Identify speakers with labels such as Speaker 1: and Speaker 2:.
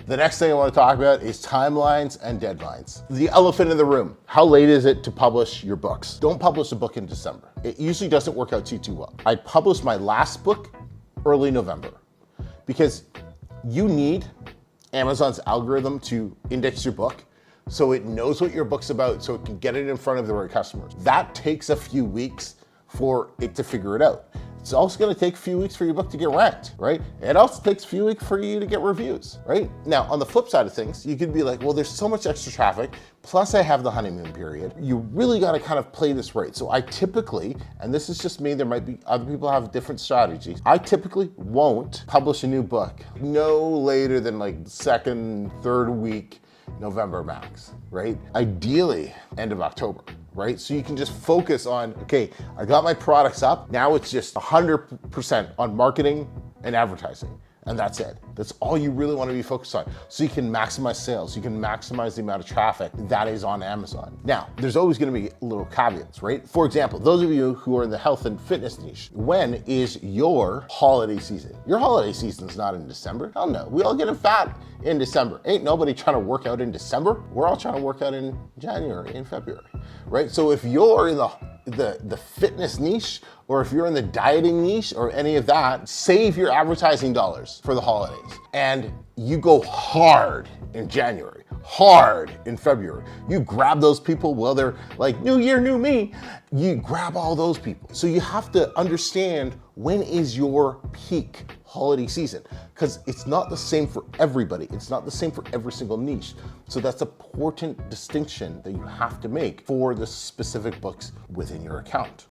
Speaker 1: The next thing I want to talk about is timelines and deadlines. The elephant in the room. How late is it to publish your books? Don't publish a book in December. It usually doesn't work out too well. I published my last book early November because you need Amazon's algorithm to index your book so it knows what your book's about, so it can get it in front of the right customers. That takes a few weeks for it to figure it out. It's also gonna take a few weeks for your book to get ranked, right? It also takes a few weeks for you to get reviews, right? Now, on the flip side of things, you could be like, well, there's so much extra traffic, plus I have the honeymoon period. You really gotta kind of play this right. So I typically, and this is just me, there might be other people have different strategies. I typically won't publish a new book no later than like second, third week, November max, right? Ideally, end of October, right? So you can just focus on, okay, I got my products up. Now it's just 100% on marketing and advertising. And that's it. That's all you really want to be focused on. So you can maximize sales. You can maximize the amount of traffic that is on Amazon. Now, there's always going to be little caveats, right? For example, those of you who are in the health and fitness niche, when is your holiday season? Your holiday season is not in December. Hell no. We all get fat in December. Ain't nobody trying to work out in December. We're all trying to work out in January and February, right? So if you're in the fitness niche, or if you're in the dieting niche or any of that, save your advertising dollars for the holidays. And you go hard in January, hard in February. You grab those people while they're like, new year, new me. You grab all those people. So you have to understand when is your peak holiday season, because it's not the same for everybody. It's not the same for every single niche. So that's an important distinction that you have to make for the specific books within your account.